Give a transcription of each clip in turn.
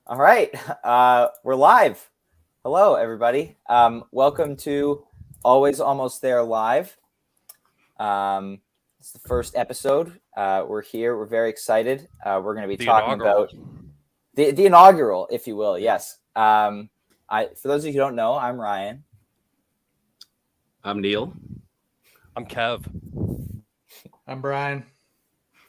All right, we're live. Hello, everybody. Welcome to Always Almost There Live. It's the first episode. We're here. We're very excited. We're going to be talking about the inaugural, if you will. Yes. For those of you who don't know, I'm Ryan. I'm Neil. I'm Kev. I'm Brian.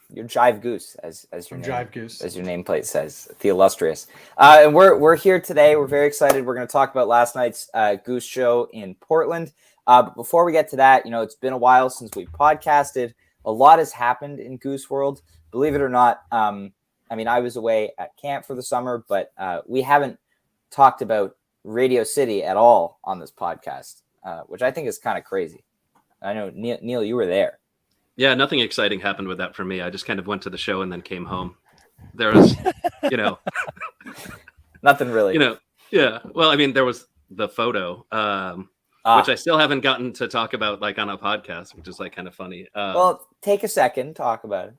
You're Jive Goose, as your name, Jive Goose, as your nameplate says, the illustrious. And we're here today. We're very excited. We're going to talk about last night's Goose show in Portland. But before we get to that, it's been a while since we podcasted. A lot has happened in Goose World, believe it or not. I was away at camp for the summer, but we haven't talked about Radio City at all on this podcast, which I think is kind of crazy. I know, Neil, you were there. Yeah, nothing exciting happened with that for me. I just kind of went to the show and then came home. There was, nothing really. Yeah. Well, there was the photo, which I still haven't gotten to talk about on a podcast, which is kind of funny. Well, take a second, talk about it.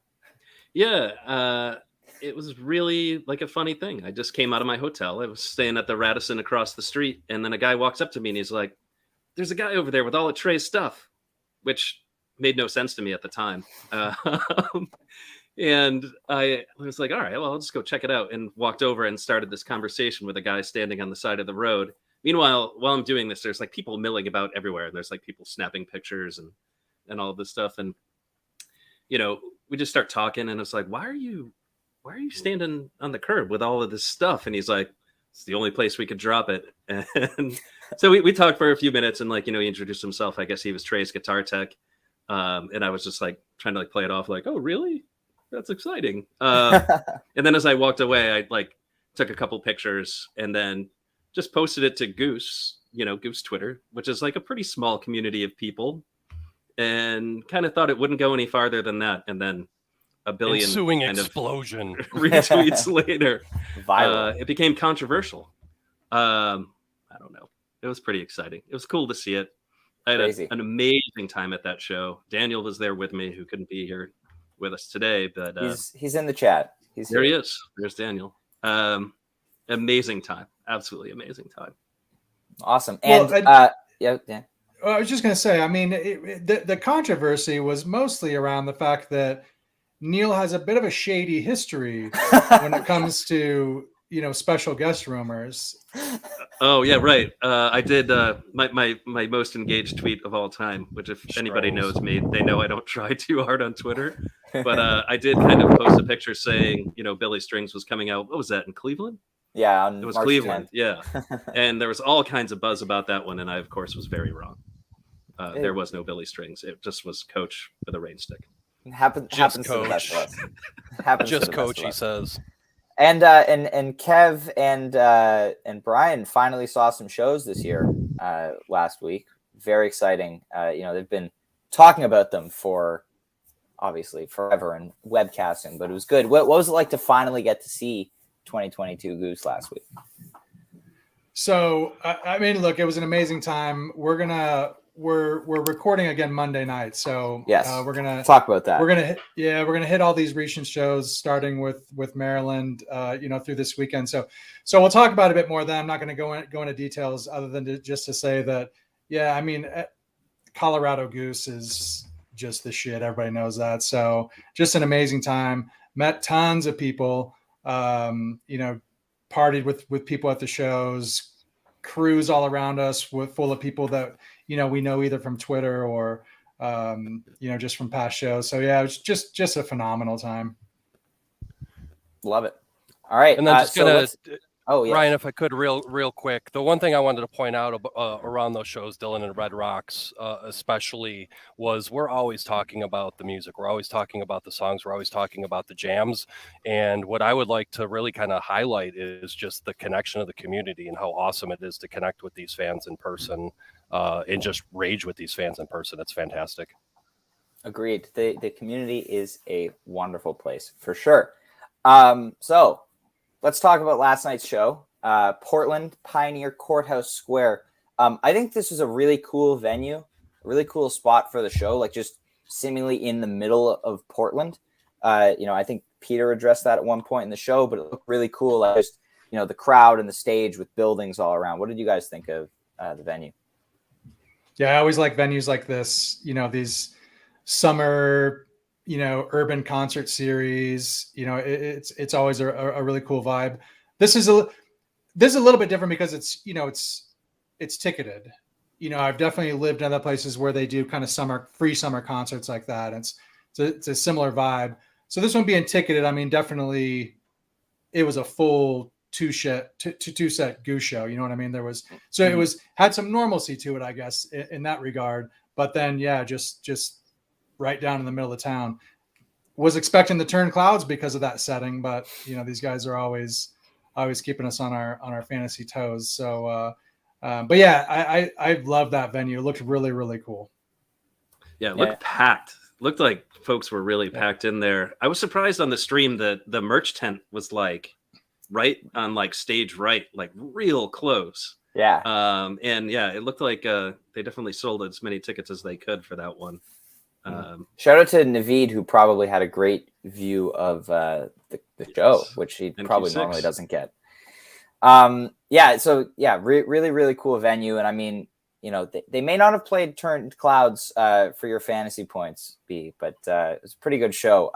Yeah, it was really a funny thing. I just came out of my hotel. I was staying at the Radisson across the street, and then a guy walks up to me and he's like, "There's a guy over there with all of Trey's stuff," which made no sense to me at the time. And I was like, all right, well, I'll just go check it out, and walked over and started this conversation with a guy standing on the side of the road. Meanwhile, while I'm doing this, there's people milling about everywhere. There's people snapping pictures and all of this stuff. And, we just start talking, and it's like, why are you standing on the curb with all of this stuff? And he's like, it's the only place we could drop it. And so we talked for a few minutes, and he introduced himself. I guess he was Trey's guitar tech. And I was just trying to play it off oh, really? That's exciting. And then as I walked away, I took a couple pictures and then just posted it to Goose, Goose Twitter, which is a pretty small community of people, and kind of thought it wouldn't go any farther than that. And then a billion ensuing explosion retweets later, Viral. It became controversial. I don't know. It was pretty exciting. It was cool to see it. I had an amazing time at that show. Daniel was there with me, who couldn't be here with us today, but he's in the chat. There he is. There's Daniel. Amazing time. Absolutely amazing time. Awesome. And yeah. Well, I was just going to say, the controversy was mostly around the fact that Neil has a bit of a shady history when it comes to special guest rumors. Oh yeah, right. I did my most engaged tweet of all time, which if anybody knows me, they know I don't try too hard on Twitter. But I did kind of post a picture saying, Billy Strings was coming out. What was that, in Cleveland? Yeah, it was March Cleveland. 10th. Yeah, and there was all kinds of buzz about that one, and I of course was very wrong. There was no Billy Strings. It just was Coach with a rain stick. Happens to the best of us. Happens just to the Coach, best of he us. says. And Kev and Brian finally saw some shows this year last week. Very exciting. They've been talking about them for obviously forever and webcasting, but it was good. What was it like to finally get to see 2022 Goose last week? So look, it was an amazing time. We're recording again Monday night, so yes, we're gonna talk about that. We're gonna hit all these recent shows, starting with Maryland, through this weekend. So we'll talk about it a bit more. Then I'm not going to go into details other than just to say that, Colorado Goose is just the shit. Everybody knows that. So just an amazing time. Met tons of people. Partied with people at the shows. Crews all around us full of people that we know either from Twitter or just from past shows. So yeah, it was just a phenomenal time. Love it. All right, and then Ryan, if I could, real quick, the one thing I wanted to point out around those shows, Dylan and Red Rocks, especially, was we're always talking about the music. We're always talking about the songs. We're always talking about the jams. And what I would like to really kind of highlight is just the connection of the community and how awesome it is to connect with these fans in person and just rage with these fans in person. It's fantastic. Agreed. The community is a wonderful place for sure. So let's talk about last night's show, Portland Pioneer Courthouse Square. I think this is a really cool venue, a really cool spot for the show, just seemingly in the middle of Portland. I think Peter addressed that at one point in the show, but it looked really cool. Just the crowd and the stage with buildings all around. What did you guys think of the venue? Yeah, I always like venues like this, these summer, urban concert series. It's always a really cool vibe. This is a little bit different because it's ticketed. I've definitely lived in other places where they do kind of free summer concerts like that. It's a similar vibe. So this one being ticketed, I mean, definitely it was a full two set Goose show. You know what I mean? It had some normalcy to it, I guess, in that regard. But then, yeah, just right down in the middle of town. Was expecting to turn clouds because of that setting, but these guys are always keeping us on our fantasy toes. So, but yeah, I love that venue. It looked really, really cool. Yeah, it looked packed. Looked like folks were really packed in there. I was surprised on the stream that the merch tent was like right on like stage right, like real close. Yeah. And yeah, it looked like they definitely sold as many tickets as they could for that one. Shout out to Naveed, who probably had a great view of the show, which he probably normally doesn't get. Really, really cool venue. And I mean, they may not have played Turned Clouds for your fantasy points, B, but it was a pretty good show.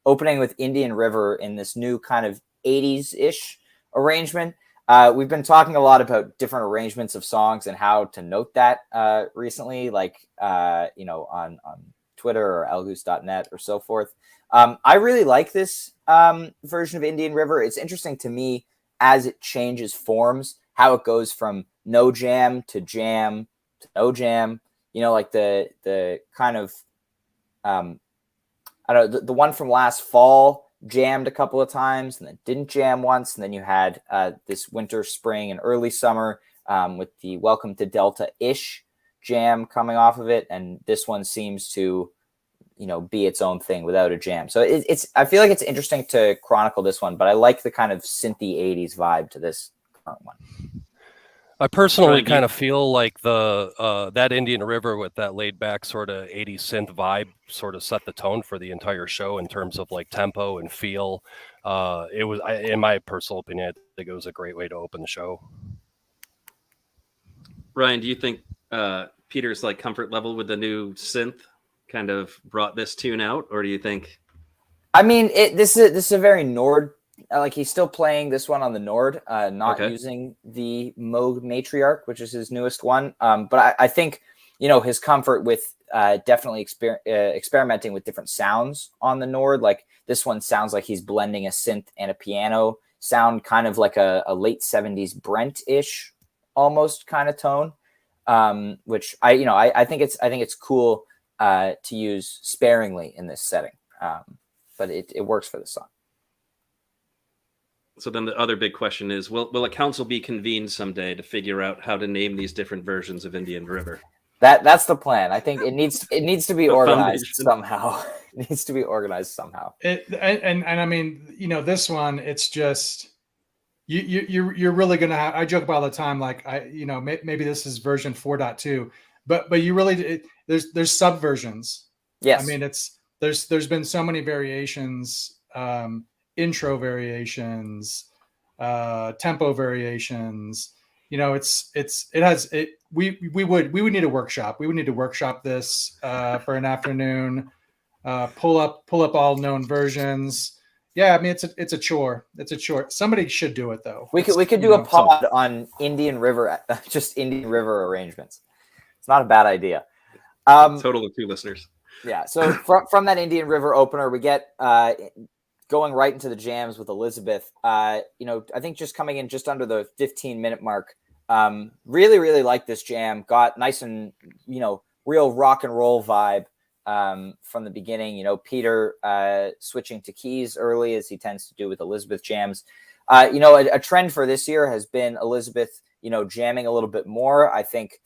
Opening with Indian River in this new kind of 80s-ish arrangement. We've been talking a lot about different arrangements of songs and how to note that recently, like, on Twitter or algoose.net or so forth. I really like this version of Indian River. It's interesting to me as it changes forms, how it goes from no jam to no jam, like the kind of, I don't know, the one from last fall jammed a couple of times and then didn't jam once. And then you had this winter, spring, and early summer with the Welcome to Delta-ish jam coming off of it. And this one seems to, be its own thing without a jam. So I feel like it's interesting to chronicle this one, but I like the kind of synthy 80s vibe to this current one. I personally kind of feel like that Indian River with that laid back sort of 80s synth vibe sort of set the tone for the entire show in terms of like tempo and feel. It was, in my personal opinion, I think it was a great way to open the show. Ryan, do you think Peter's like comfort level with the new synth kind of brought this tune out, or do you think? I mean, this is a very Nord. Like he's still playing this one on the Nord, not using the Moog Matriarch, which is his newest one. But I think, his comfort with definitely experimenting with different sounds on the Nord. Like this one sounds like he's blending a synth and a piano sound, kind of like a late 70s Brent-ish almost kind of tone, which I think it's cool to use sparingly in this setting. But it works for the song. So then the other big question is, will a council be convened someday to figure out how to name these different versions of Indian River? That's the plan. I think it needs to be organized somehow. It needs to be organized somehow. And I mean, this one, it's just you're really gonna have. I joke about all the time, like maybe this is version 4.2, but you really there's subversions. Yes, I mean there's been so many variations. Intro variations, tempo variations. We would need a workshop. We would need to workshop this for an afternoon. Pull up all known versions. Yeah, I mean it's a chore. It's a chore. Somebody should do it though. We could do a pod on Indian River, just Indian River arrangements. It's not a bad idea. Total of 2 listeners. Yeah. So from that Indian River opener, we get going right into the jams with Elizabeth. I think just coming in just under the 15-minute mark. Really, really like this jam. Got nice and real rock and roll vibe from the beginning. Peter switching to keys early as he tends to do with Elizabeth jams. A trend for this year has been Elizabeth, jamming a little bit more. I think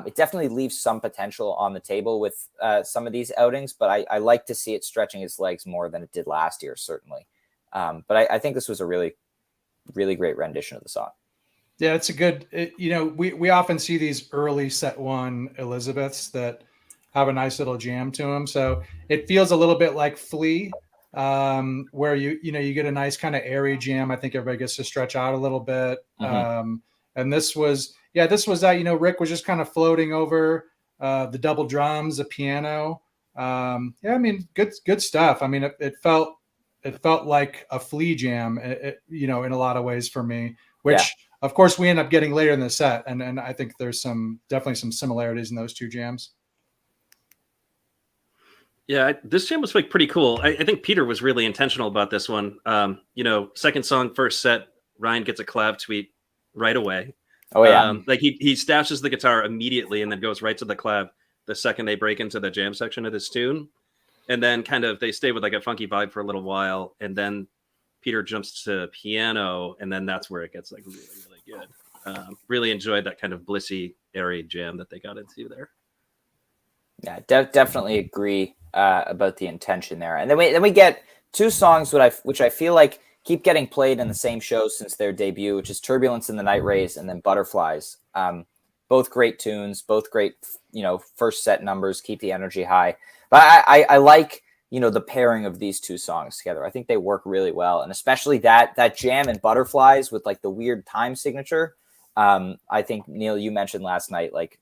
it definitely leaves some potential on the table with some of these outings, but I like to see it stretching its legs more than it did last year, certainly. But I think this was a really, really great rendition of the song. Yeah, it's a good, we often see these early set one Elizabeths that have a nice little jam to them. So it feels a little bit like Flea where you get a nice kind of airy jam. I think everybody gets to stretch out a little bit. And this was that, Rick was just kind of floating over the double drums, the piano. I mean, good stuff. I mean, it felt like a Flea jam, in a lot of ways for me, which of course we end up getting later in the set. And I think there's definitely some similarities in those two jams. Yeah, this jam was like pretty cool. I think Peter was really intentional about this one. Second song, first set, Ryan gets a clav tweet right away. Oh yeah. Like he stashes the guitar immediately and then goes right to the clav the second they break into the jam section of this tune. And then kind of they stay with like a funky vibe for a little while. And then Peter jumps to piano, and then that's where it gets like really, really good. Really enjoyed that kind of blissy, airy jam that they got into there. Yeah, definitely agree about the intention there. And then we get two songs which I feel like keep getting played in the same show since their debut, which is Turbulence in the Night Rays and then Butterflies. Both great tunes, both great, first set numbers, keep the energy high. But I like, the pairing of these two songs together. I think they work really well. And especially that jam in Butterflies with like the weird time signature. I think, Neil, you mentioned last night, like,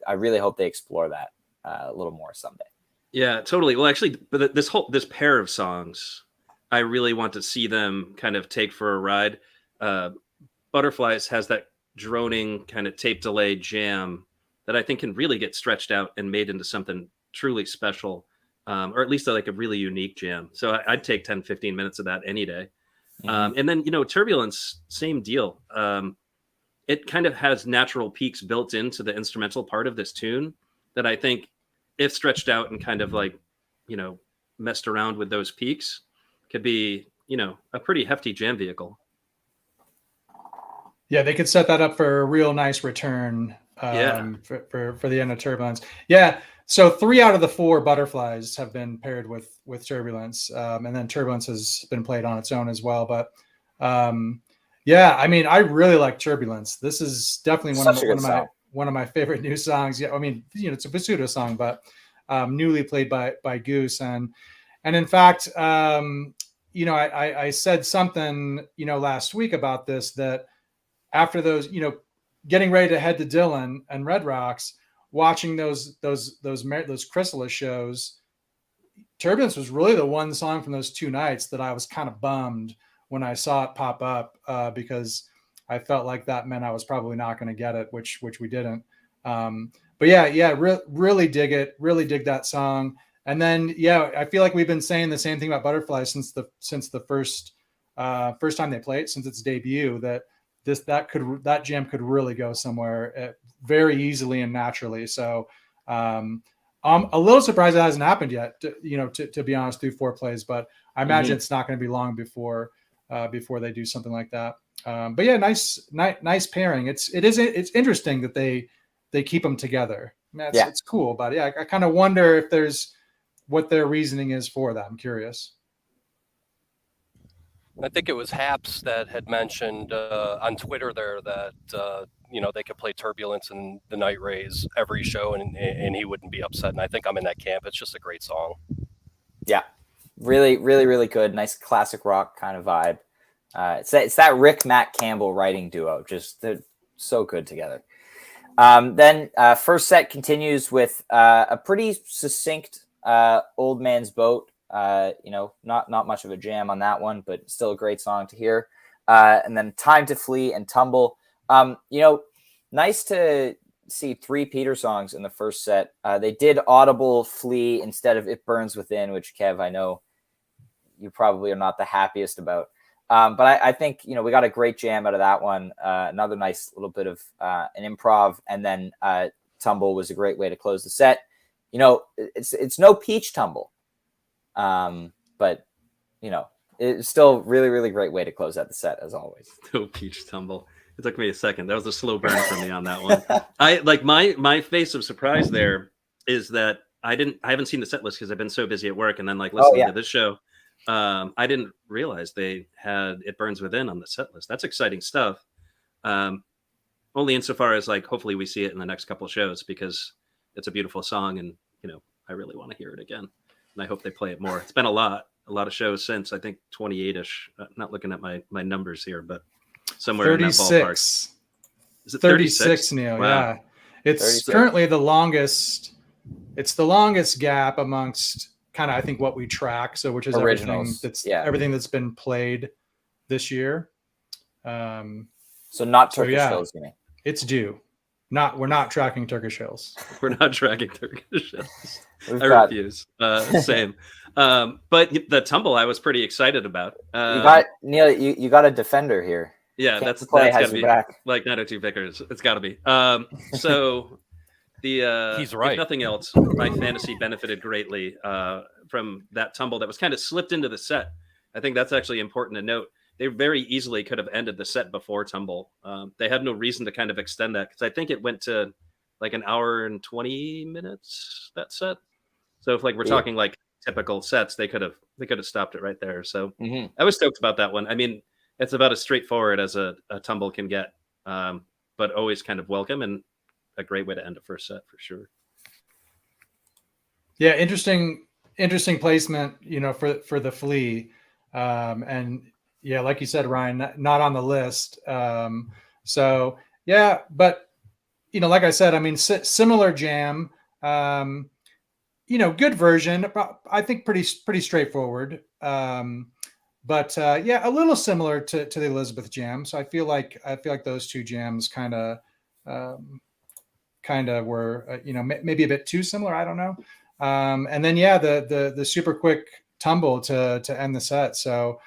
I really hope they explore that a little more someday. Yeah, totally. Well, actually, but this pair of songs, I really want to see them kind of take for a ride. Butterflies has that droning kind of tape delay jam that I think can really get stretched out and made into something truly special, or at least like a really unique jam. So I'd take 10, 15 minutes of that any day. And then, Turbulence, same deal. It kind of has natural peaks built into the instrumental part of this tune that I think, if stretched out and kind of like, messed around with those peaks, could be, a pretty hefty jam vehicle. Yeah, they could set that up for a real nice return for the end of Turbulence. Yeah, so 3 out of the 4 Butterflies have been paired with Turbulence, and then Turbulence has been played on its own as well. But I mean, I really like Turbulence. This is definitely one of my favorite new songs. Yeah, I mean, it's a Basuto song, but newly played by Goose. And in fact, I said something, last week about this, that after those, getting ready to head to Dylan and Red Rocks, watching those Chrysalis shows, Turbulence was really the one song from those 2 nights that I was kind of bummed when I saw it pop up, because I felt like that meant I was probably not going to get it, which we didn't. But really dig it. Really dig that song. And then, I feel like we've been saying the same thing about Butterflies since the first time they played, since its debut, that jam could really go somewhere very easily and naturally. So I'm a little surprised it hasn't happened yet, to be honest, through 4 plays, but I imagine it's not going to be long before they do something like that. But yeah, nice pairing. It's interesting that they keep them together. I mean, it's cool, but yeah, I kind of wonder if there's what their reasoning is for that. I'm curious. I think it was Haps that had mentioned on Twitter there that they could play Turbulence and the Night Rays every show and he wouldn't be upset. And I think I'm in that camp. It's just a great song. Yeah, really, really, really good. Nice classic rock kind of vibe. It's that Rick Matt Campbell writing duo. Just they're so good together. Then first set continues with a pretty succinct Old Man's Boat. Not much of a jam on that one, but still a great song to hear. And then Time to Flee and Tumble. Nice to see 3 Peter songs in the first set. They did audible Flee instead of It Burns Within, which, Kev, I know you probably are not the happiest about. But I think, we got a great jam out of that one. Another nice little bit of an improv. And then Tumble was a great way to close the set. It's no Peach Tumble. But it's still really, really great way to close out the set, as always. No Peach Tumble. It took me a second. That was a slow burn for me on that one. I like my face of surprise there is that I haven't seen the set list because I've been so busy at work, and then listening to this show, I didn't realize they had It Burns Within on the set list. That's exciting stuff. Only insofar as hopefully we see it in the next couple of shows, because it's a beautiful song, and I really want to hear it again. And I hope they play it more. It's been a lot. a lot of shows since. I think 28ish. Not looking at my numbers here, but somewhere in that ballpark. 36. Is it 36, Neil? Wow. Yeah, it's 36. currently the longest. It's the longest gap amongst kind of, I think, what we track. So, which is Originals. everything that's been played this year. So not So, Turkish yeah. Hills, you mean? It's due. We're not tracking Turkish Hills. We're not tracking Turkish Hills. We've I got- refuse. Same. But the tumble I was pretty excited about. You got Neil. You got a defender here. Yeah, Can't that's play got has to your be back. like 902 Vickers. It's got to be. So the He's right. If nothing else, my fantasy benefited greatly from that tumble that was kind of slipped into the set. I think that's actually important to note. They very easily could have ended the set before tumble. They had no reason to kind of extend that because I think it went to like an hour and 20 minutes, that set. So if like we're talking like typical sets, they could have stopped it right there. So I was stoked about that one. I mean, it's about as straightforward as a tumble can get, but always kind of welcome and a great way to end a first set for sure. Yeah, interesting placement, for the flea, and yeah, like you said, Ryan, not on the list. So yeah, but like I said, I mean, similar jam, good version, I think pretty straightforward. But yeah, a little similar to the Elizabeth jam. So I feel like those two jams kind of were, maybe a bit too similar. I don't know. And then yeah, the super quick tumble to end the set. So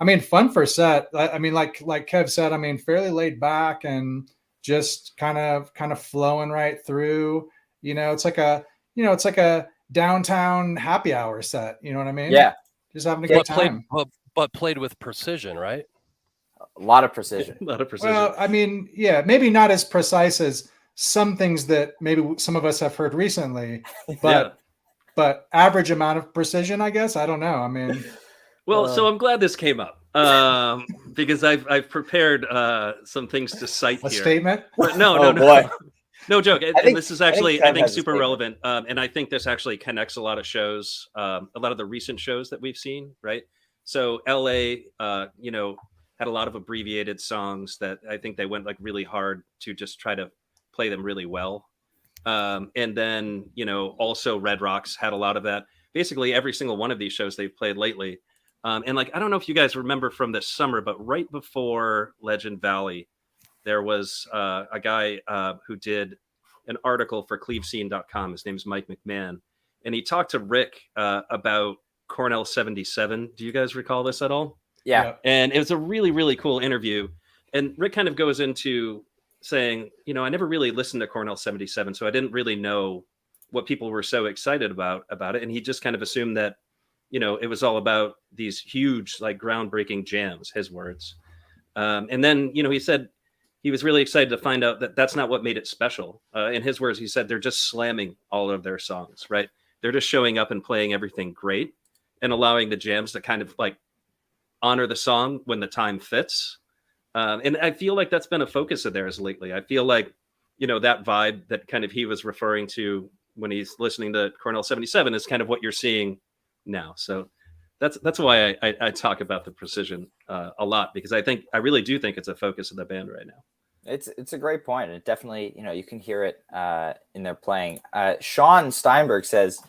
I mean, fun for set. I mean, like Kev said, I mean, fairly laid back and just kind of flowing right through. It's like a downtown happy hour set. You know what I mean? Yeah, just having a good time. But played with precision, right? a lot of precision. A lot of precision. Well, I mean, yeah, maybe not as precise as some things that maybe some of us have heard recently, but average amount of precision, I guess. I don't know. I mean, well, so I'm glad this came up because I've prepared some things to cite a here. statement. But no, boy. No joke. think- This is I actually, think Kev I think, has a super statement. relevant. And I think this actually connects a lot of shows, a lot of the recent shows that we've seen, right? So LA, had a lot of abbreviated songs that I think they went like really hard to just try to play them really well. And then, also Red Rocks had a lot of that. Basically, every single one of these shows they've played lately. And like, I don't know if you guys remember from this summer, but right before Legend Valley, there was a guy who did an article for clevescene.com. His name's Mike McMahon. And he talked to Rick about Cornell 77. Do you guys recall this at all? Yeah. And it was a really, really cool interview. And Rick kind of goes into saying, I never really listened to Cornell 77, so I didn't really know what people were so excited about it. And he just kind of assumed that, it was all about these huge, like groundbreaking jams, his words. And then, he said he was really excited to find out that that's not what made it special. In his words, he said they're just slamming all of their songs, right? They're just showing up and playing everything great and allowing the jams to kind of like honor the song when the time fits. And I feel like that's been a focus of theirs lately. I feel like, that vibe that kind of he was referring to when he's listening to Cornell 77 is kind of what you're seeing now. So that's why I talk about the precision a lot, because I really do think it's a focus of the band right now. It's a great point. It definitely, you can hear it in their playing. Sean Steinberg says,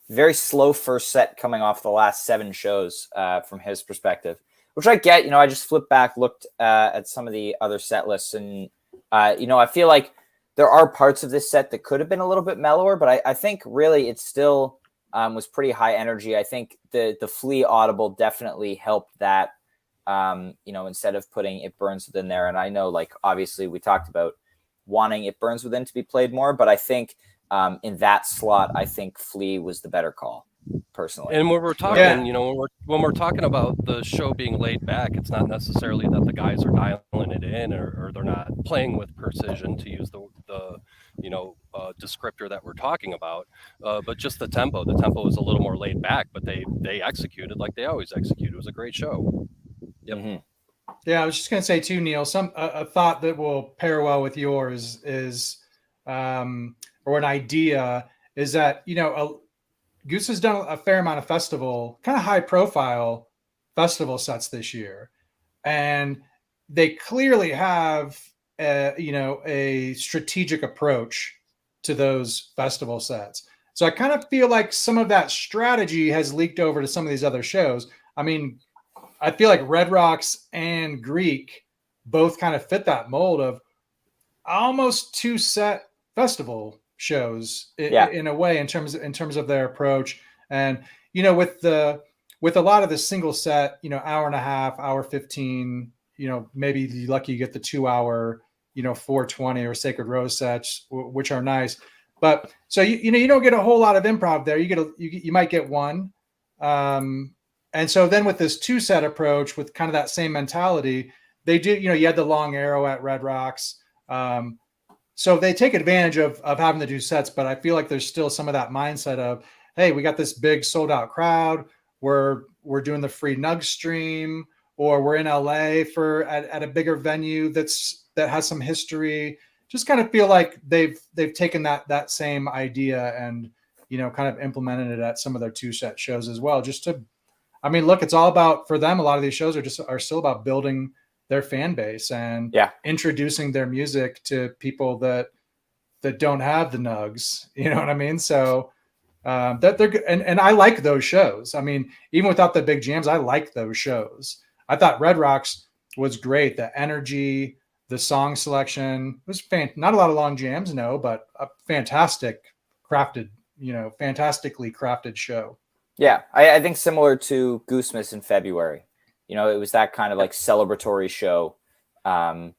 very slow first set coming off the last 7 shows from his perspective, which I get. I just flipped back, looked at some of the other set lists, and I feel like there are parts of this set that could have been a little bit mellower, but I think really it still was pretty high energy. I think the Flea audible definitely helped that. Instead of putting It Burns Within there, and I know, like, obviously we talked about wanting It Burns Within to be played more, but I think in that slot, I think Flea was the better call, personally. And when we're talking, when we're talking about the show being laid back, it's not necessarily that the guys are dialing it in or they're not playing with precision, to use the descriptor that we're talking about, but just the tempo. The tempo was a little more laid back, but they executed like they always execute. It was a great show. Yep. Mm-hmm. Yeah, I was just going to say too, Neil, a thought that will pair well with yours is, or an idea is that, Goose has done a fair amount of kind of high profile festival sets this year. And they clearly have a strategic approach to those festival sets. So I kind of feel like some of that strategy has leaked over to some of these other shows. I mean, I feel like Red Rocks and Greek both kind of fit that mold of almost 2-set festival shows in a way, in terms of their approach. And with a lot of the single set, hour and a half, hour 15, maybe you're lucky you get the 2-hour 420 or Sacred Rose sets, which are nice. But so you don't get a whole lot of improv there. You might get one. And so then with this 2-set approach, with kind of that same mentality, they do, you had the Long Arrow at Red Rocks. So they take advantage of having to do sets, but I feel like there's still some of that mindset of, hey, we got this big sold out crowd. We're doing the free Nug stream, or we're in LA at a bigger venue that has some history. Just kind of feel like they've taken that same idea and, kind of implemented it at some of their 2-set shows as well. Look, it's all about, for them, a lot of these shows are still about building their fan base and introducing their music to people that don't have the Nugs. You know what I mean? So that they're good. And I like those shows. I mean, even without the big jams, I like those shows. I thought Red Rocks was great. The energy, the song selection was not a lot of long jams, no, but a fantastically crafted show. Yeah, I think similar to Goosemas in February. It was that kind of like celebratory show. Without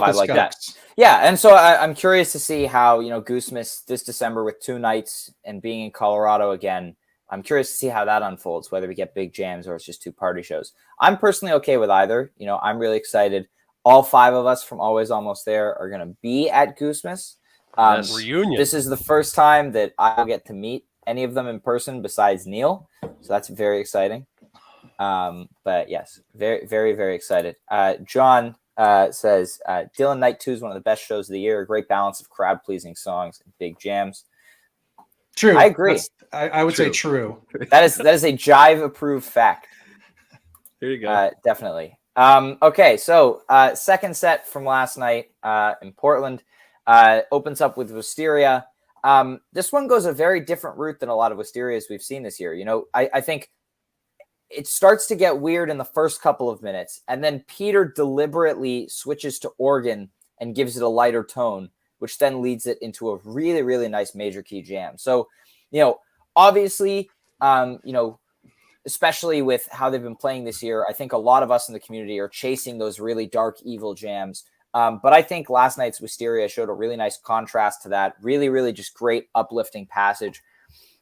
the like that. skunks. Yeah, and so I'm curious to see how, Goosemas this December with 2 nights and being in Colorado again. I'm curious to see how that unfolds, whether we get big jams or it's just 2 party shows. I'm personally okay with either. I'm really excited. All 5 of us from Always Almost There are going to be at Goosemas. Reunion. This is the first time that I'll get to meet any of them in person besides Neil. So that's very exciting. But yes, very, very, very excited. John says, Dylan Night 2 is one of the best shows of the year. A great balance of crowd-pleasing songs and big jams. True. I agree. I would say true. That is a Jive-approved fact. There you go. Definitely. Okay, so second set from last night in Portland opens up with Wisteria. This one goes a very different route than a lot of Wisterias we've seen this year. I think it starts to get weird in the first couple of minutes, and then Peter deliberately switches to organ and gives it a lighter tone, which then leads it into a really, really nice major key jam. So, obviously, especially with how they've been playing this year, I think a lot of us in the community are chasing those really dark, evil jams. But I think last night's Wisteria showed a really nice contrast to that. Really, really just great uplifting passage.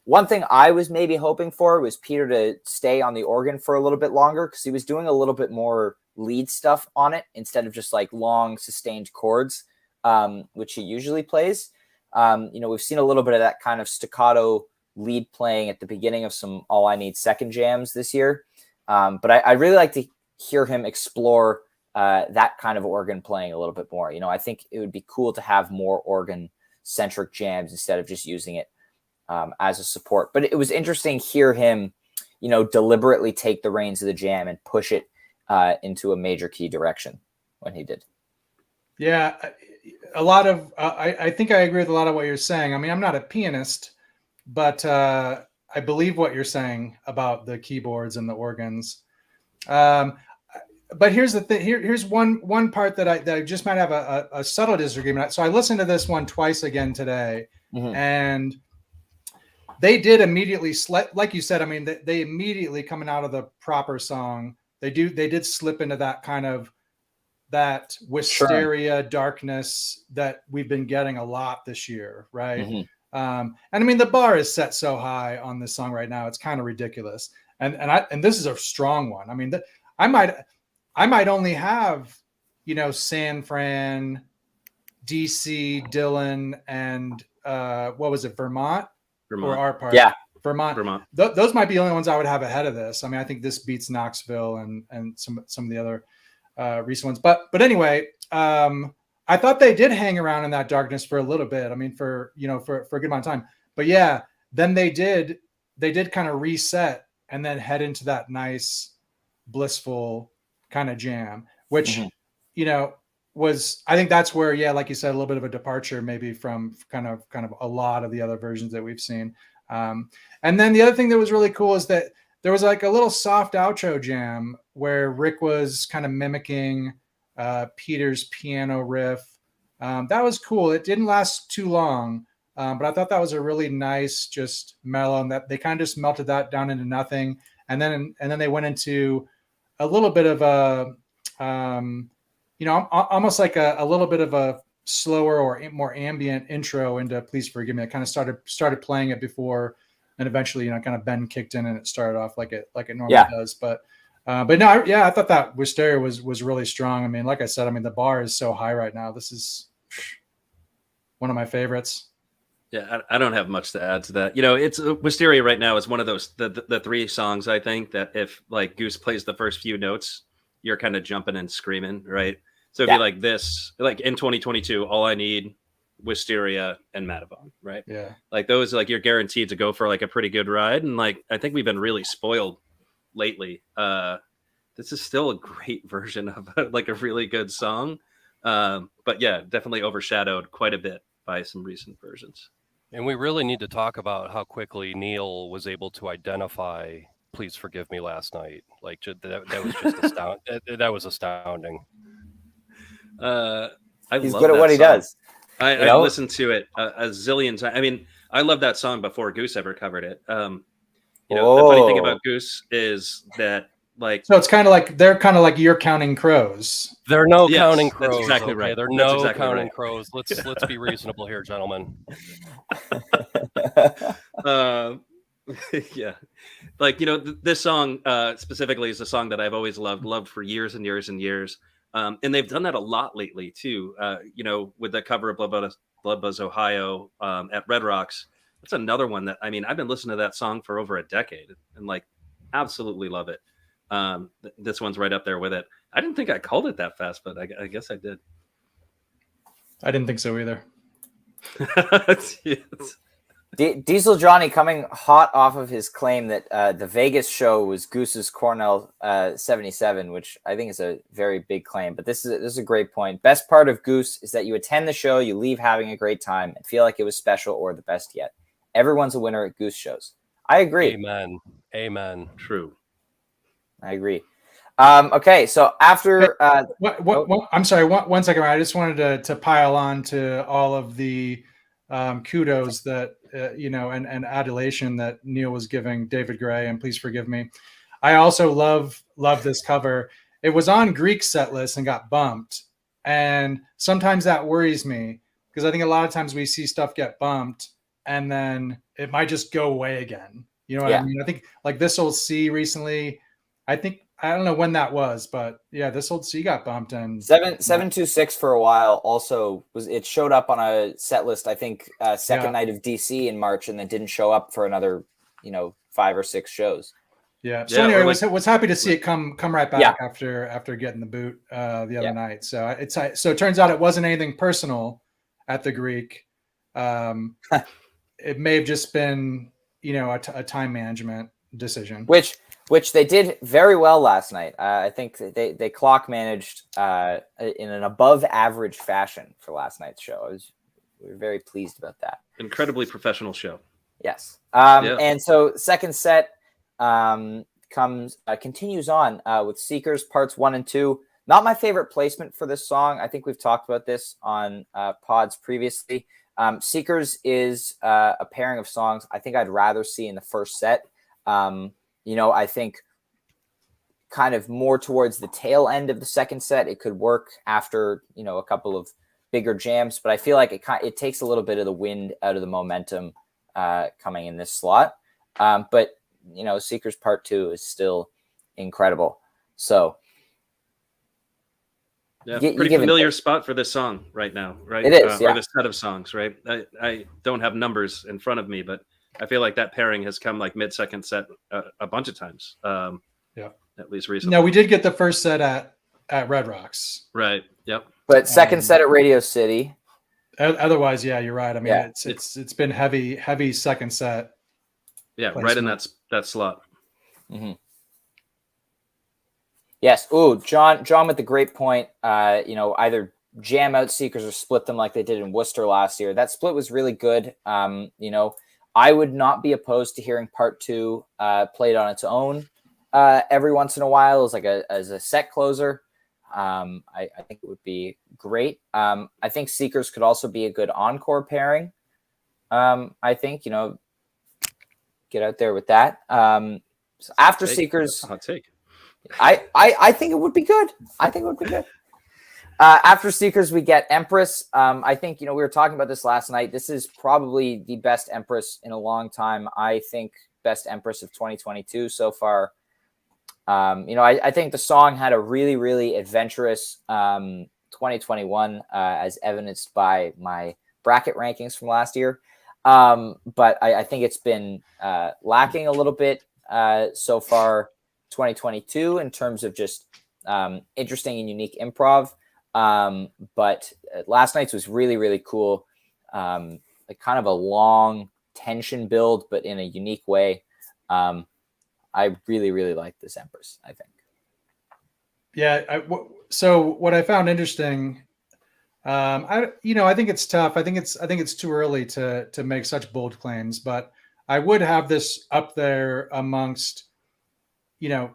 One thing I was maybe hoping for was Peter to stay on the organ for a little bit longer, because he was doing a little bit more lead stuff on it instead of just like long sustained chords, which he usually plays. We've seen a little bit of that kind of staccato lead playing at the beginning of some All I Need second jams this year. But I really like to hear him explore that kind of organ playing a little bit more. I think it would be cool to have more organ centric jams instead of just using it as a support. But it was interesting to hear him, deliberately take the reins of the jam and push it into a major key direction when he did. Yeah, a lot of I think I agree with a lot of what you're saying. I mean, I'm not a pianist, but I believe what you're saying about the keyboards and the organs. But here's the thing. Here's one part that I just might have a subtle disagreement. So I listened to this one twice again today, and they did immediately, like you said. I mean, they immediately, coming out of the proper song, they did slip into that kind of that wisteria darkness that we've been getting a lot this year, right? And I mean, the bar is set so high on this song right now; it's kind of ridiculous. And this is a strong one. I mean, I might only have, San Fran, DC, Dylan, and what was it, Vermont? Or our part? Yeah, Vermont. Those might be the only ones I would have ahead of this. I mean, I think this beats Knoxville and some of the other recent ones. But anyway, I thought they did hang around in that darkness for a little bit. I mean, for a good amount of time. But yeah, then they did kind of reset and then head into that nice, blissful kind of jam, which was, I think that's where, like you said, a little bit of a departure maybe from kind of a lot of the other versions that we've seen. And then the other thing that was really cool is that there was like a little soft outro jam where Rick was kind of mimicking Peter's piano riff. That was cool. It didn't last too long, but I thought that was a really nice, just mellow, and that they kind of just melted that down into nothing. And then they went into a little bit of a, almost like a little bit of a slower or more ambient intro into Please Forgive Me. I kind of started playing it before, and eventually, kind of Ben kicked in and it started off like it normally does. But no, I thought that Wisteria was really strong. I mean, like I said, the bar is so high right now. This is one of my favorites. Yeah, I don't have much to add to that. It's Wisteria right now is one of those the three songs I think that if like Goose plays the first few notes, you're kind of jumping and screaming, right? So it'd be like this, like in 2022, All I Need, Wisteria, and Madavon, right? Yeah, like those, like you're guaranteed to go for like a pretty good ride, and like I think we've been really spoiled lately. This is still a great version of like a really good song, but yeah, definitely overshadowed quite a bit by some recent versions. And we really need to talk about how quickly Neil was able to identify Please Forgive Me last night. Like that was just astounding. That was astounding. He's good at what he does. I listened to it a zillion times. I mean, I love that song before Goose ever covered it. The funny thing about Goose is that so it's kind of like they're kind of like You're Counting Crows. There are no counting crows. That's exactly right. There are no counting crows. Let's be reasonable here, gentlemen. Yeah, like this song specifically is a song that I've always loved for years and years and years. And they've done that a lot lately too. With the cover of Blood Buzz Ohio at Red Rocks. That's another one that I've been listening to that song for over a decade and like absolutely love it. This one's right up there with it. I didn't think I called it that fast, but I guess I did. I didn't think so either. Diesel Johnny coming hot off of his claim that the Vegas show was Goose's Cornell 77, which I think is a very big claim. But this is a great point. Best part of Goose is that you attend the show, you leave having a great time, and feel like it was special or the best yet. Everyone's a winner at Goose shows. I agree. Amen. True. I agree. Okay, so after I'm sorry, one second. I just wanted to pile on to all of the kudos that and adulation that Neil was giving David Gray and Please Forgive Me. I also love this cover. It was on Greek set list and got bumped, and sometimes that worries me because I think a lot of times we see stuff get bumped and then it might just go away again. You know what I mean? I think like This Old Sea recently. I don't know when that was, but yeah, This Old Sea got bumped, and 726 for a while also it showed up on a set list, I think second night of DC in March, and then didn't show up for another 5 or 6 shows. Yeah. So anyway, was happy to see it come right back after getting the boot the other night. So it turns out it wasn't anything personal at the Greek. It may have just been a time management decision, which they did very well last night. I think they clock managed in an above average fashion for last night's show. We were very pleased about that. Incredibly professional show. Yes. And so second set continues on with Seekers parts 1 and 2. Not my favorite placement for this song. I think we've talked about this on pods previously. Seekers is a pairing of songs I think I'd rather see in the first set. I think kind of more towards the tail end of the second set, it could work after, a couple of bigger jams, but I feel like it takes a little bit of the wind out of the momentum coming in this slot. But Seekers Part 2 is still incredible. So yeah, pretty familiar spot for this song right now, right? It is, or this set of songs, right? I don't have numbers in front of me, but I feel like that pairing has come like mid-second set a bunch of times. At least recently. No, we did get the first set at Red Rocks. Right. Yep. But second set at Radio City. Otherwise, yeah, you're right. It's been heavy second set Yeah, placement. right in that slot. Mm-hmm. Yes. Ooh, John with the great point. Either jam out Seekers or split them like they did in Worcester last year. That split was really good. I would not be opposed to hearing part 2 played on its own every once in a while as a set closer. I think it would be great. I think Seekers could also be a good encore pairing. I think, get out there with that. So after Seekers, hot take. I think it would be good. I think it would be good. After Seekers, we get Empress. I think, we were talking about this last night. This is probably the best Empress in a long time. I think best Empress of 2022 so far. I think the song had a really, really adventurous 2021, as evidenced by my bracket rankings from last year. But I think it's been lacking a little bit so far 2022 in terms of just interesting and unique improv. But last night's was really, really cool. Like kind of a long tension build, but in a unique way. I really, really like this Empress, I think. Yeah. So what I found interesting, I think it's tough. I think it's too early to make such bold claims, but I would have this up there amongst,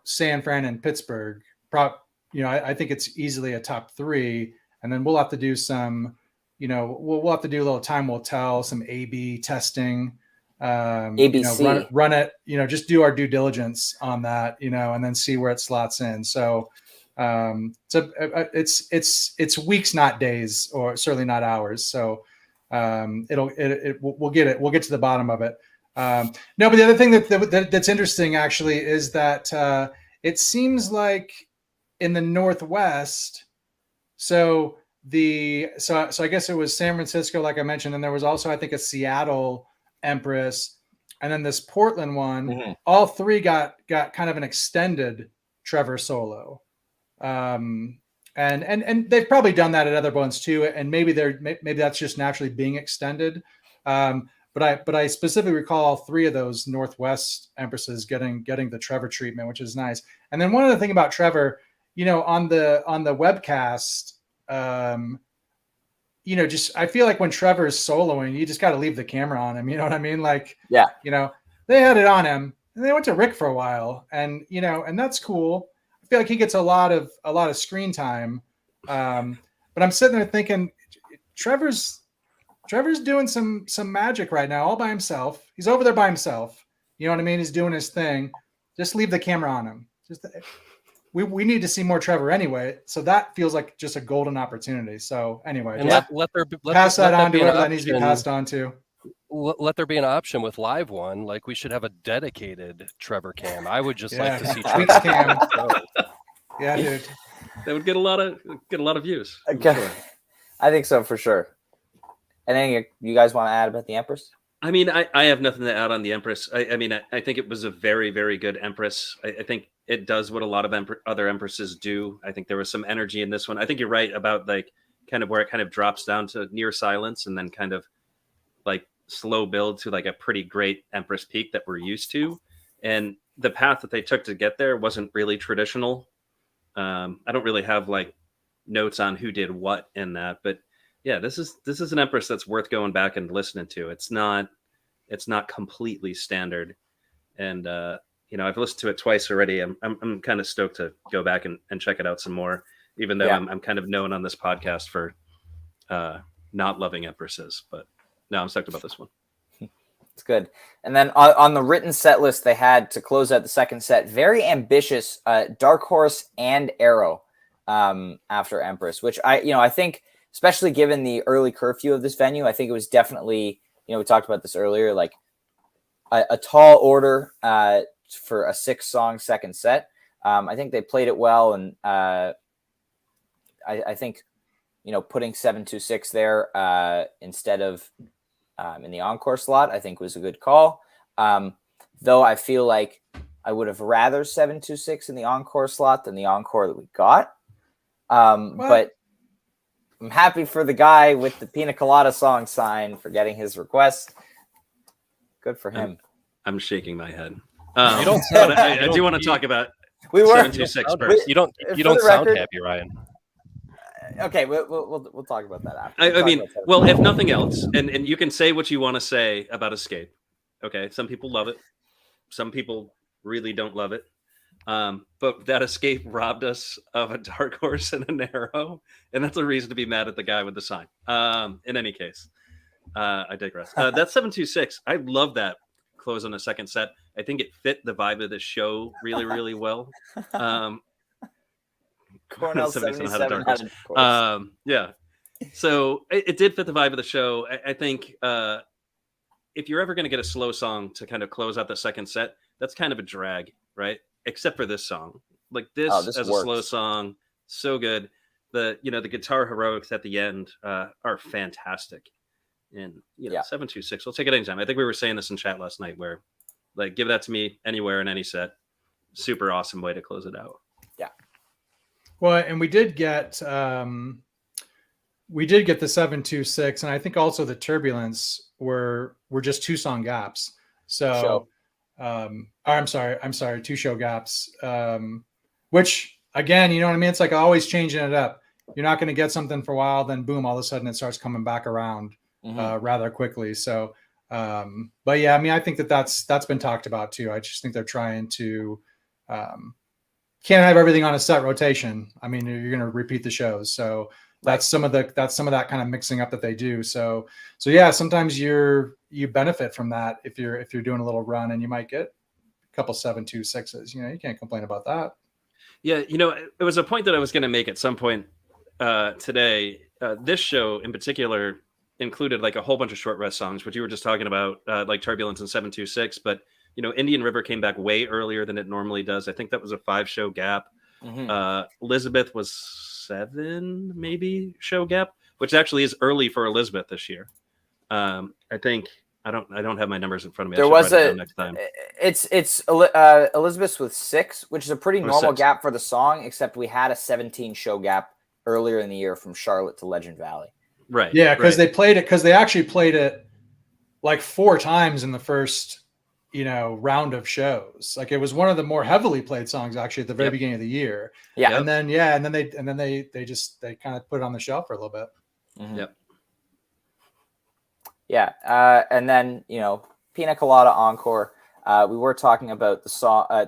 San Fran and Pittsburgh. I think it's easily a top 3, and then we'll have to do some, we'll have to do a little time will tell, some A/B testing. ABC. Run it, just do our due diligence on that, and then see where it slots in. So it's weeks, not days, or certainly not hours. So we'll get to the bottom of it. No, but the other thing that's interesting actually is that it seems like in the Northwest, so I guess it was San Francisco, like I mentioned, and there was also, I think, a Seattle Empress, and then this Portland one. Mm-hmm. All 3 got kind of an extended Trevor solo, and they've probably done that at other ones too, and maybe that's just naturally being extended. But I specifically recall all 3 of those Northwest Empresses getting the Trevor treatment, which is nice. And then one other thing about Trevor, on the webcast, just I feel like when Trevor is soloing, you just got to leave the camera on him. You know what I mean? Like, yeah, they had it on him, and they went to Rick for a while, and and that's cool. I feel like he gets a lot of screen time, but I'm sitting there thinking, Trevor's doing some magic right now, all by himself. He's over there by himself. You know what I mean? He's doing his thing. Just leave the camera on him. We need to see more Trevor anyway. So that feels like just a golden opportunity. So anyway, and pass that on to whoever that needs to be passed on to. Let there be an option with Live One. Like, we should have a dedicated Trevor cam. I would just like to see Trevor cam. Yeah, dude. That would get a lot of views. Okay. Sure. I think so, for sure. Anything you guys want to add about the Empress? I mean, I have nothing to add on the Empress. I think it was a very, very good Empress. I think it does what a lot of other Empresses do. I think there was some energy in this one. I think you're right about like kind of where it kind of drops down to near silence and then kind of like slow build to like a pretty great Empress peak that we're used to. And the path that they took to get there wasn't really traditional. I don't really have like notes on who did what in that, but yeah, this is an Empress that's worth going back and listening to. It's not completely standard, and I've listened to it twice already. I'm kind of stoked to go back and check it out some more, even though I'm kind of known on this podcast for not loving Empresses. But no, I'm stoked about this one. It's good. And then on the written set list they had to close out the second set, very ambitious Dark Horse and Arrow after Empress, which I think, especially given the early curfew of this venue, I think it was definitely, we talked about this earlier, like a tall order for a 6-song second set. I think they played it well, and I think, putting 726 there instead of in the encore slot, I think was a good call. Though I feel like I would have rather 726 in the encore slot than the encore that we got. But I'm happy for the guy with the Pina Colada song sign for getting his request. Good for him. I'm shaking my head. You don't but sound- I you do don't- want to talk about We were 726 first. You don't For you don't the sound record- happy, Ryan. okay. We'll talk about that after. I We'll talk mean, about that. well, if nothing else, and you can say what you want to say about Escape. Okay, some people love it. Some people really don't love it. But that Escape robbed us of a dark horse and a narrow, and that's a reason to be mad at the guy with the sign. In any case, I digress. That 726, I love that close on the second set. I think it fit the vibe of the show really, really well. Cornell somebody said I had 77 a dark horse. had a course. Yeah. So it did fit the vibe of the show. I think if you're ever going to get a slow song to kind of close out the second set, that's kind of a drag, right? Except for this song. Like this this as works. a slow song, so good. The guitar heroics at the end are fantastic. And 726, we'll take it anytime. I think we were saying this in chat last night where like give that to me anywhere in any set. Super awesome way to close it out. Yeah. Well, and we did get the 726, and I think also the Turbulence were just 2-song gaps. So I'm sorry, 2-show gaps. Which again, you know what I mean? It's like always changing it up. You're not going to get something for a while, then boom, all of a sudden it starts coming back around rather quickly. So but yeah, I mean, I think that's been talked about too. I just think they're trying to can't have everything on a set rotation. I mean, you're going to repeat the shows. So that's some of that kind of mixing up that they do. So yeah, sometimes you benefit from that if you're doing a little run, and you might get a couple 726s. You can't complain about that. Yeah, it was a point that I was going to make at some point today. This show in particular included like a whole bunch of short rest songs, which you were just talking about, like Turbulence and 726. But Indian River came back way earlier than it normally does. I think that was a 5-show gap. Elizabeth was 7 maybe show gap, which actually is early for Elizabeth this year. I think I don't have my numbers in front of me. There was next time. It's Elizabeth's with 6, which is a pretty normal 6. gap for the song, except we had a 17 show gap earlier in the year from Charlotte to Legend Valley. Right. Yeah, because they actually played it like 4 times in the first round of shows. Like it was one of the more heavily played songs actually at the very beginning of the year. Yeah. And then they kind of put it on the shelf for a little bit. Yep. Yeah. And then, Pina Colada Encore. We were talking about the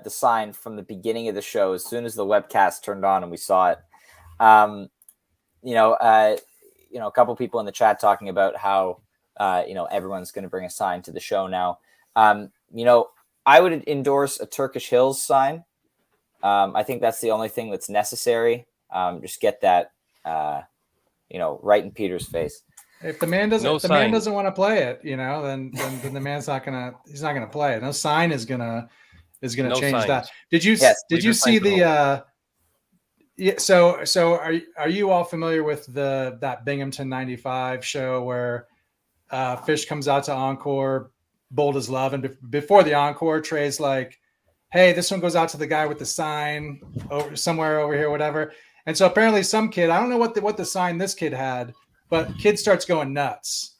sign from the beginning of the show as soon as the webcast turned on and we saw it. A couple people in the chat talking about how everyone's going to bring a sign to the show now. I would endorse a Turkish Hills sign. I think that's the only thing that's necessary. Just get that, right in Peter's face. If the man doesn't want to play it, then the man's not gonna play it. No sign is gonna change signs. that. Did you see the? So are you all familiar with that Binghamton 95 show where Fish comes out to Encore, Bold as Love, and before the encore, Trey's like, "Hey, this one goes out to the guy with the sign somewhere over here, whatever." And so apparently some kid, I don't know what the sign this kid had, but kid starts going nuts.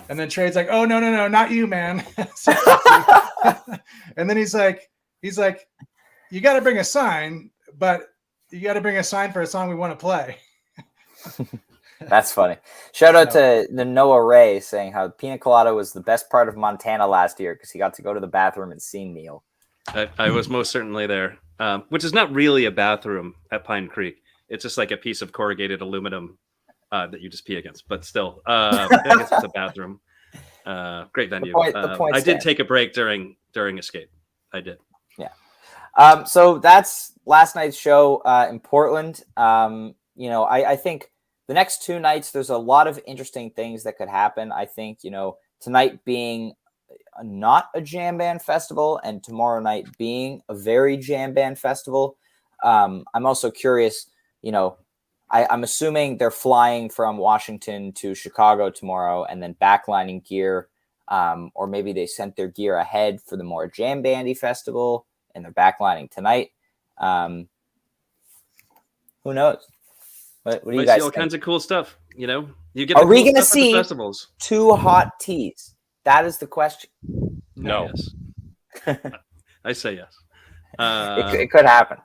And then Trey's like, "Oh, no, not you, man." And then he's like, "You got to bring a sign, but you got to bring a sign for a song we want to play." That's funny. Shout out to the Noah Ray saying how Pina Colada was the best part of Montana last year because he got to go to the bathroom and see Neil. I was most certainly there, which is not really a bathroom at Pine Creek. It's just like a piece of corrugated aluminum that you just pee against. But still, I guess it's a bathroom. Great venue. I did take a break during Escape. I did. Yeah. So that's last night's show in Portland. I think the next 2 nights, there's a lot of interesting things that could happen. I think, tonight being not a jam band festival and tomorrow night being a very jam band festival. I'm also curious, I'm assuming they're flying from Washington to Chicago tomorrow and then backlining gear. Or maybe they sent their gear ahead for the more jam bandy festival and they're backlining tonight. Who knows? What do you guys see all think? kinds of cool stuff. You get. Are we going to see see festivals? 2 hot teas? That is the question. No. Yes. I say yes. It could happen.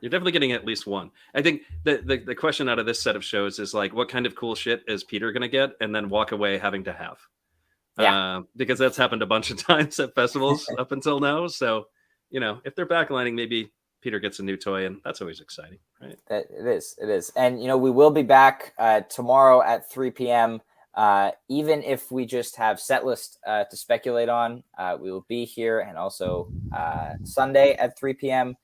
You're definitely getting at least one. I think the question out of this set of shows is like, what kind of cool shit is Peter going to get and then walk away having to have? Yeah. Because that's happened a bunch of times at festivals up until now. So, if they're backlining, maybe Peter gets a new toy, and that's always exciting, right? It is. And, we will be back tomorrow at 3 p.m. Even if we just have set list to speculate on, we will be here, and also Sunday at 3 p.m.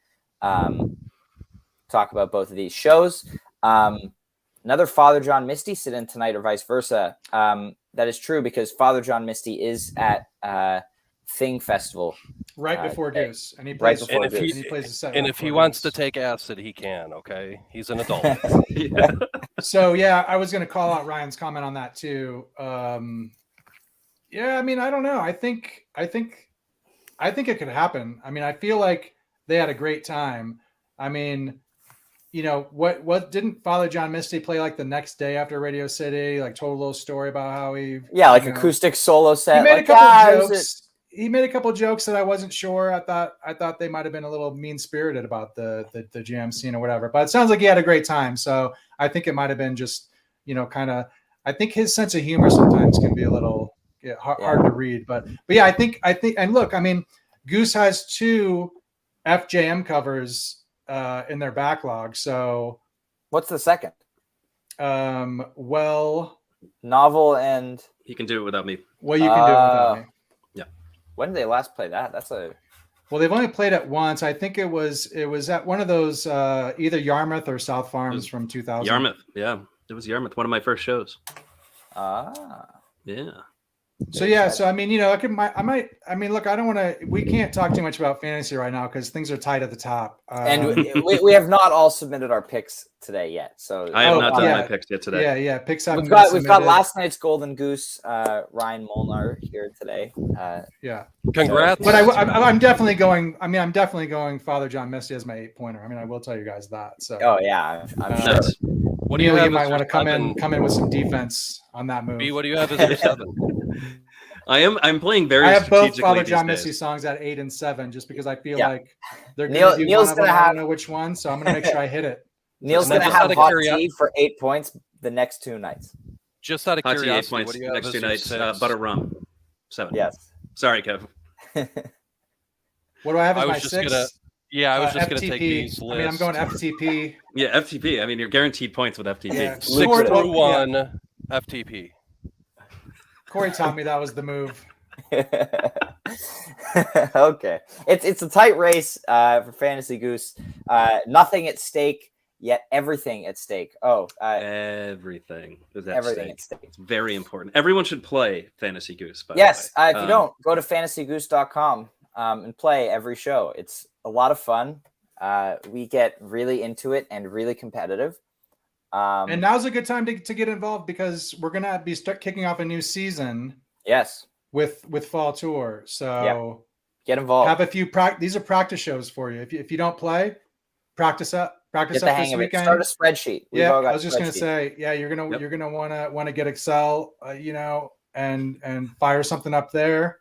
Talk about both of these shows. Another Father John Misty sit-in tonight, or vice versa. That is true, because Father John Misty is at Thing Festival right before Goose, and he right plays. before And Goose. he plays a set. And right if he before wants to Goose. take acid, he can. Okay, he's an adult. Yeah. So yeah, I was going to call out Ryan's comment on that too. Yeah, I mean, I don't know. I think it could happen. I mean, I feel like they had a great time. I mean, what didn't Father John Misty play like the next day after Radio City? Like, told a little story about how he acoustic solo set. He made like, a couple yeah, jokes. He made a couple jokes that I wasn't sure. I thought they might have been a little mean spirited about the jam scene or whatever. But it sounds like he had a great time. So I think it might have been just kind of. I think his sense of humor sometimes can be a little hard to read. But yeah, I think. And look, I mean, Goose has 2 FJM covers in their backlog. So What's the second? Well, Novel and He can do it without me. you can do it without me. when did they last play that? Well, they've only played it once. I think it was at one of those either Yarmouth or South Farms from 2000. Yarmouth. Yeah. It was Yarmouth. One of my first shows. Yeah. So yeah, so I mean, look, I don't want to. We can't talk too much about fantasy right now because things are tight at the top. And we have not all submitted our picks today yet. So I have not done my picks yet today. Yeah, picks have. We've got last night's Golden Goose, Ryan Molnar here today. Yeah, Congrats! But I'm definitely going. I mean, I'm definitely going Father John Misty as my 8-pointer. I mean, I will tell you guys that. So. Oh yeah, I'm sure. Nice. What do you have? You might want to come in with some defense on that move. B, what do you have as your 7? I'm playing very. I have both strategically Father John these Misty days. songs at 8 and 7, just because I feel Yeah. like they're going to do Neil's one of them. gonna I have- don't know which one, so I'm going to make sure I hit it. Neil's And then gonna just out have of hot curiosity- tea for 8 points the next 2 nights. Just out of Hot tea, 8 curiosity, points. what do you have Next as 2 your nights. 6? Butter rum. 7. Yes. Sorry, Kev. What do I have as I was my just 6? gonna- Yeah, I was just going to FTP. take B's list. I mean, I'm going FTP. Yeah, FTP. I mean, you're guaranteed points with FTP. Yeah. 6 Corey- through yeah. 1 FTP. Corey taught me that was the move. Okay, it's a tight race for Fantasy Goose. Nothing at stake, yet everything at stake. Everything is at Everything stake. at stake. It's very important. Everyone should play Fantasy Goose. By Yes, the way. if you don't, go to fantasygoose.com and play every show. It's a lot of fun. We get really into it and really competitive. And now's a good time to get involved because we're going to be kicking off a new season. Yes, with Fall Tour. So get involved. have a few these are practice shows for you. If you don't play, practice up Get the this hang of it. weekend. Start a spreadsheet. We've Yeah, all got I was just gonna spreadsheets. say, yeah, you're gonna want to get Excel, and fire something up there.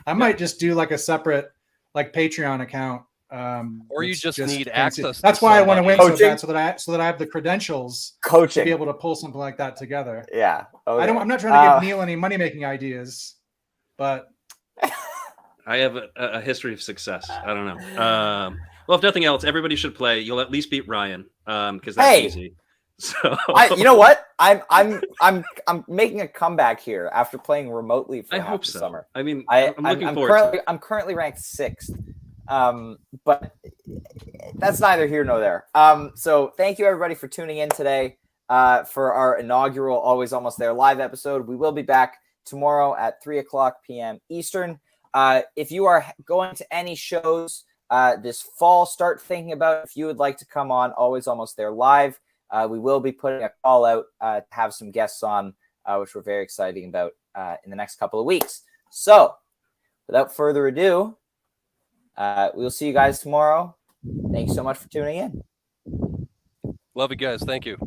I might just do like a separate like Patreon account. Or you that's just need fancy. access to That's why I want to win somebody. so bad, so that I have the credentials to Coaching. be able to pull something like that together. Yeah. Okay. I'm not trying to give Neil any money making ideas, but I have a history of success. I don't know. Well, if nothing else, everybody should play. You'll at least beat Ryan because that's easy. So you know what? I'm making a comeback here after playing remotely for I half hope the so. summer. I mean, I'm looking forward to it. I'm currently ranked 6th, but that's neither here nor there. So thank you everybody for tuning in today for our inaugural Always Almost There live episode. We will be back tomorrow at 3:00 p.m. Eastern. If you are going to any shows this fall, start thinking about if you would like to come on Always Almost There live. We will be putting a call out to have some guests on, which we're very excited about in the next couple of weeks. So, without further ado, we'll see you guys tomorrow. Thanks so much for tuning in. Love you guys. Thank you.